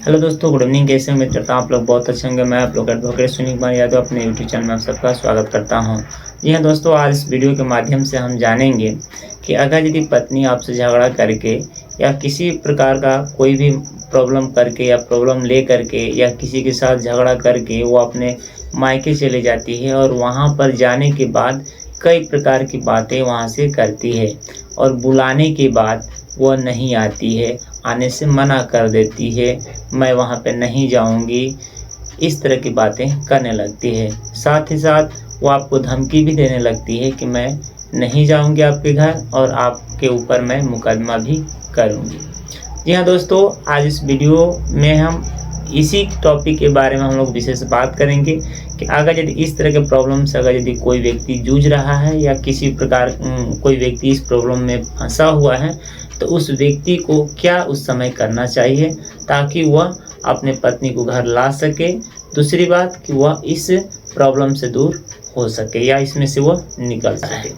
Hello दोस्तों, good evening. कैसे उम्मीद करता हूँ आप लोग बहुत अच्छे होंगे। मैं आप लोग एडवोकेट सुनील कुमार यादव अपने यूट्यूब चैनल में आप सबका स्वागत करता हूँ। जी हाँ दोस्तों, आज इस वीडियो के माध्यम से हम जानेंगे कि अगर यदि पत्नी आपसे झगड़ा करके या किसी प्रकार का कोई भी प्रॉब्लम करके या प्रॉब्लम ले करके या किसी के साथ झगड़ा करके वो अपने मायके चले जाती है और वहाँ पर जाने के बाद कई प्रकार की बातें वहाँ से करती है और बुलाने के बाद वह नहीं आती है, आने से मना कर देती है, मैं वहाँ पे नहीं जाऊँगी, इस तरह की बातें करने लगती है। साथ ही साथ वो आपको धमकी भी देने लगती है कि मैं नहीं जाऊँगी आपके घर और आपके ऊपर मैं मुकदमा भी करूँगी। जी हाँ दोस्तों, आज इस वीडियो में हम इसी टॉपिक के बारे में हम लोग विशेष बात करेंगे कि अगर यदि इस तरह के प्रॉब्लम से अगर यदि कोई व्यक्ति जूझ रहा है या किसी प्रकार कोई व्यक्ति इस प्रॉब्लम में फंसा हुआ है तो उस व्यक्ति को क्या उस समय करना चाहिए ताकि वह अपने पत्नी को घर ला सके। दूसरी बात कि वह इस प्रॉब्लम से दूर हो सके या इसमें से वह निकल सके।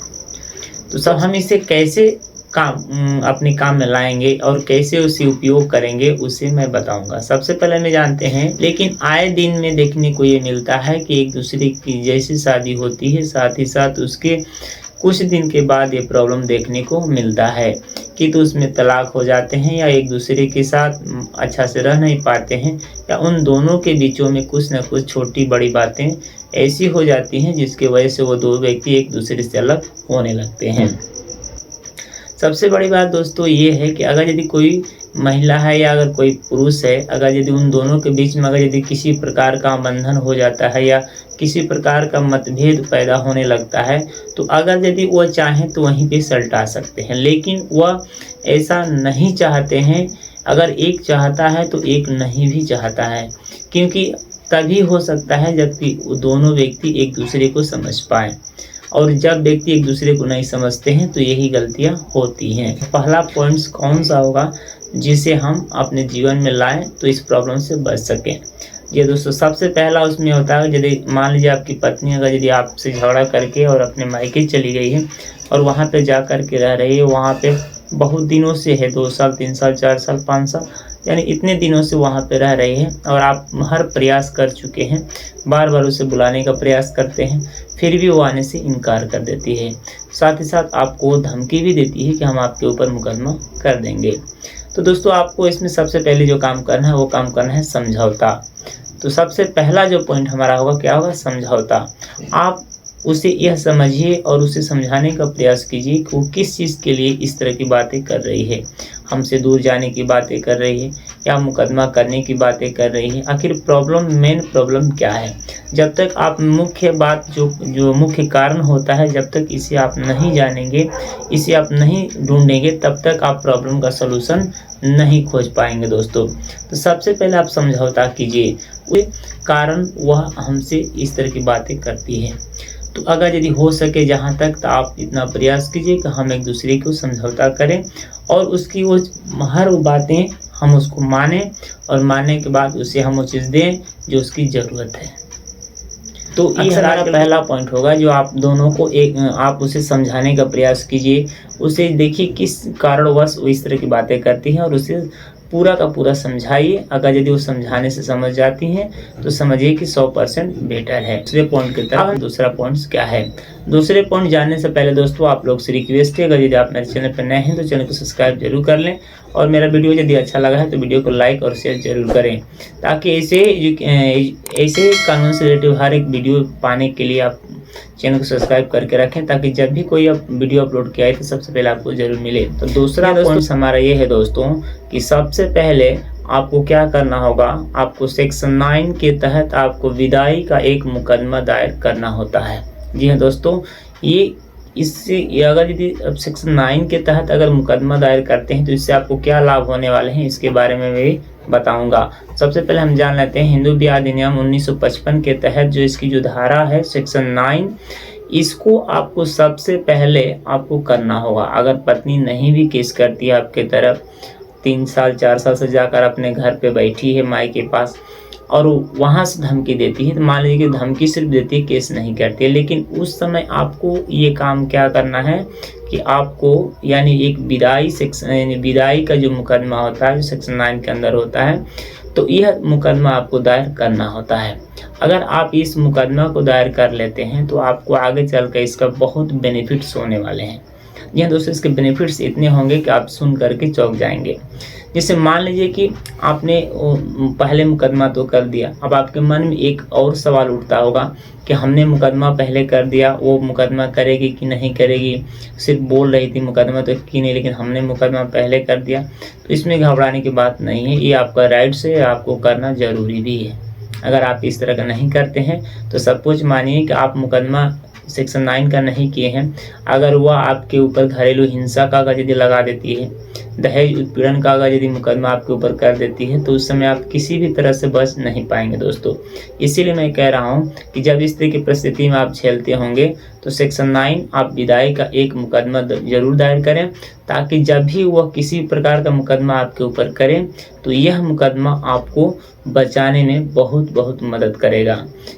तो सब हम इसे कैसे अपने काम में लाएंगे और कैसे उसे उपयोग करेंगे उसे मैं बताऊंगा। सबसे पहले मैं जानते हैं, लेकिन आए दिन में देखने को ये मिलता है कि एक दूसरे की जैसी शादी होती है साथ ही साथ उसके कुछ दिन के बाद ये प्रॉब्लम देखने को मिलता है कि तो उसमें तलाक हो जाते हैं या एक दूसरे के साथ अच्छा से रह नहीं पाते हैं या उन दोनों के बीचों में कुछ न कुछ छोटी बड़ी बातें ऐसी हो जाती हैं जिसकी वजह से वो दो व्यक्ति एक दूसरे से अलग होने लगते हैं। सबसे बड़ी बात दोस्तों ये है कि अगर यदि कोई महिला है या अगर कोई पुरुष है, अगर यदि उन दोनों के बीच में अगर यदि किसी प्रकार का बंधन हो जाता है या किसी प्रकार का मतभेद पैदा होने लगता है तो अगर यदि वह चाहें तो वहीं पे सलटा सकते हैं, लेकिन वह ऐसा नहीं चाहते हैं। अगर एक चाहता है तो एक नहीं भी चाहता है, क्योंकि तभी हो सकता है जबकि दोनों व्यक्ति एक दूसरे को समझ पाएँ और जब व्यक्ति एक दूसरे को नहीं समझते हैं तो यही गलतियां होती हैं। पहला पॉइंट्स कौन सा होगा जिसे हम अपने जीवन में लाएं तो इस प्रॉब्लम से बच सकें। ये दोस्तों सबसे पहला उसमें होता है, यदि मान लीजिए आपकी पत्नी अगर यदि आपसे झगड़ा करके और अपने मायके चली गई है और वहाँ पे जा कर के रह रही है, वहाँ पे बहुत दिनों से है, 2 साल 3 साल 4 साल 5 साल यानी इतने दिनों से वहाँ पे रह रही है और आप हर प्रयास कर चुके हैं, बार बार उसे बुलाने का प्रयास करते हैं, फिर भी वो आने से इनकार कर देती है। साथ ही साथ आपको धमकी भी देती है कि हम आपके ऊपर मुकदमा कर देंगे। तो दोस्तों आपको इसमें सबसे पहले जो काम करना है वो काम करना है समझौता। तो सबसे पहला जो पॉइंट हमारा होगा क्या होगा, समझौता। आप उसे यह समझिए और उसे समझाने का प्रयास कीजिए कि वो किस चीज़ के लिए इस तरह की बातें कर रही है, हमसे दूर जाने की बातें कर रही है या मुकदमा करने की बातें कर रही है। आखिर मेन प्रॉब्लम क्या है। जब तक आप मुख्य बात जो मुख्य कारण होता है, जब तक इसे आप नहीं जानेंगे, इसे आप नहीं ढूंढेंगे, तब तक आप प्रॉब्लम का सलूशन नहीं खोज पाएंगे दोस्तों। तो सबसे पहले आप समझौता कीजिए, वो कारण वह हमसे इस तरह की बातें करती है। तो अगर यदि हो सके जहाँ तक तो आप इतना प्रयास कीजिए कि हम एक दूसरे को समझौता करें और उसकी वो हर वो बातें हम उसको मानें और मानने के बाद उसे हम वो चीज़ दें जो उसकी ज़रूरत है। तो ये हमारा पहला पॉइंट होगा जो आप दोनों को आप उसे समझाने का प्रयास कीजिए। उसे देखिए किस कारणवश वो इस तरह की बातें करती हैं और उसे पूरा का पूरा समझाइए। अगर यदि वो समझाने से समझ जाती हैं तो समझिए कि 100% बेटर है। दूसरे पॉइंट की तरफ, दूसरा पॉइंट क्या है। दूसरे पॉइंट जानने से पहले दोस्तों आप लोग से रिक्वेस्ट है, अगर यदि आप मेरे चैनल पर नए हैं तो चैनल को सब्सक्राइब जरूर कर लें और मेरा वीडियो यदि अच्छा लगा है तो वीडियो को लाइक और शेयर जरूर करें, ताकि ऐसे कानून से रिलेटेड हर एक वीडियो पाने के लिए आप चैनल को सब्सक्राइब करके रखें, ताकि जब भी कोई वीडियो अपलोड किया है तो सबसे पहले आपको जरूर मिले। तो दूसरा पॉइंट हमारा ये है दोस्तों कि सबसे पहले आपको क्या करना होगा, आपको सेक्शन 9 के तहत आपको विदाई का एक मुकदमा दायर करना होता है। जी हाँ दोस्तों, इससे अगर यदि सेक्शन 9 के तहत अगर मुकदमा दायर करते हैं तो इससे आपको क्या लाभ होने वाले हैं इसके बारे में भी बताऊंगा। सबसे पहले हम जान लेते हैं हिंदू विवाह अधिनियम 1955 के तहत जो इसकी जो धारा है सेक्शन 9, इसको आपको सबसे पहले आपको करना होगा। अगर पत्नी नहीं भी केस करती है आपके तरफ, 3 साल 4 साल से जाकर अपने घर पे बैठी है माई के पास, और वहाँ से धमकी देती है, तो मान लीजिए कि धमकी सिर्फ देती है, केस नहीं करती है। लेकिन उस समय आपको ये काम क्या करना है कि आपको यानी एक विदाई सेक्शन यानी विदाई का जो मुकदमा होता है, जो सेक्शन 9 के अंदर होता है, तो यह मुकदमा आपको दायर करना होता है। अगर आप इस मुकदमा को दायर कर लेते हैं तो आपको आगे चलकर इसका बहुत बेनिफिट्स होने वाले हैं। जी हाँ दोस्तों, इसके बेनिफिट्स इतने होंगे कि आप सुन करके चौंक जाएंगे। जैसे मान लीजिए कि आपने पहले मुकदमा तो कर दिया, अब आपके मन में एक और सवाल उठता होगा कि हमने मुकदमा पहले कर दिया, वो मुकदमा करेगी कि नहीं करेगी, सिर्फ बोल रही थी मुकदमा तो की नहीं, लेकिन हमने मुकदमा पहले कर दिया। तो इसमें घबराने की बात नहीं है, ये आपका राइट्स है, आपको करना ज़रूरी भी है। अगर आप इस तरह का नहीं करते हैं तो सपोज मानिए कि आप मुकदमा सेक्शन 9 का नहीं किए हैं, अगर वह आपके ऊपर घरेलू हिंसा का अगर यदि लगा देती है, दहेज उत्पीड़न का अगर यदि मुकदमा आपके ऊपर कर देती है, तो उस समय आप किसी भी तरह से बच नहीं पाएंगे दोस्तों। इसीलिए मैं कह रहा हूं कि जब इस तरह की परिस्थिति में आप झेलते होंगे तो सेक्शन 9 आप विदाई का एक मुकदमा जरूर दायर करें, ताकि जब भी वह किसी प्रकार का मुकदमा आपके ऊपर करें तो यह मुकदमा आपको बचाने में बहुत बहुत मदद करेगा।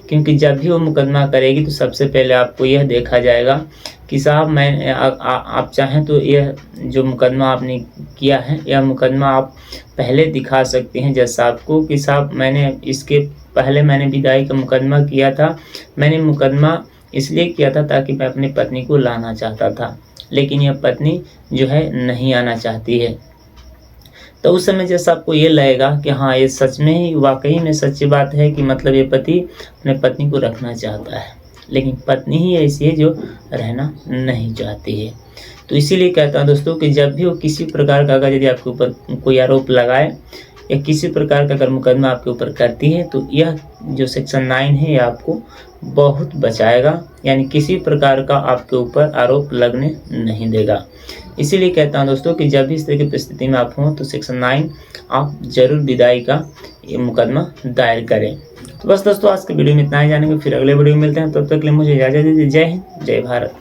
क्योंकि जब भी वो मुकदमा करेगी तो सबसे पहले आपको यह देखा जाएगा कि साहब मैं आप चाहें तो यह जो मुकदमा आपने किया है, यह मुकदमा आप पहले दिखा सकते हैं जज साहब को कि साहब मैंने इसके पहले मैंने विदाई का मुकदमा किया था, मैंने मुकदमा इसलिए किया था ताकि मैं अपनी पत्नी को लाना चाहता था, लेकिन यह पत्नी जो है नहीं आना चाहती है। तो उस समय जैसा आपको ये लगेगा कि हाँ ये सच में ही वाकई में सच्ची बात है कि मतलब ये पति अपने पत्नी को रखना चाहता है, लेकिन पत्नी ही ऐसी है जो रहना नहीं चाहती है। तो इसीलिए कहता हूँ दोस्तों कि जब भी वो किसी प्रकार का अगर यदि आपके ऊपर कोई आरोप लगाए या किसी प्रकार का अगर मुकदमा आपके ऊपर करती है, तो यह जो सेक्शन 9 है ये आपको बहुत बचाएगा, यानी किसी प्रकार का आपके ऊपर आरोप लगने नहीं देगा। इसीलिए कहता हूँ दोस्तों कि जब भी इस तरह की परिस्थिति में आप हों तो सेक्शन 9 आप जरूर विदाई का ये मुकदमा दायर करें। तो बस दोस्तों आज के वीडियो में इतना ही जानेंगे, फिर अगले वीडियो में मिलते हैं। तब तक के लिए मुझे इजाज़त दीजिए। जय हिंद, जय भारत।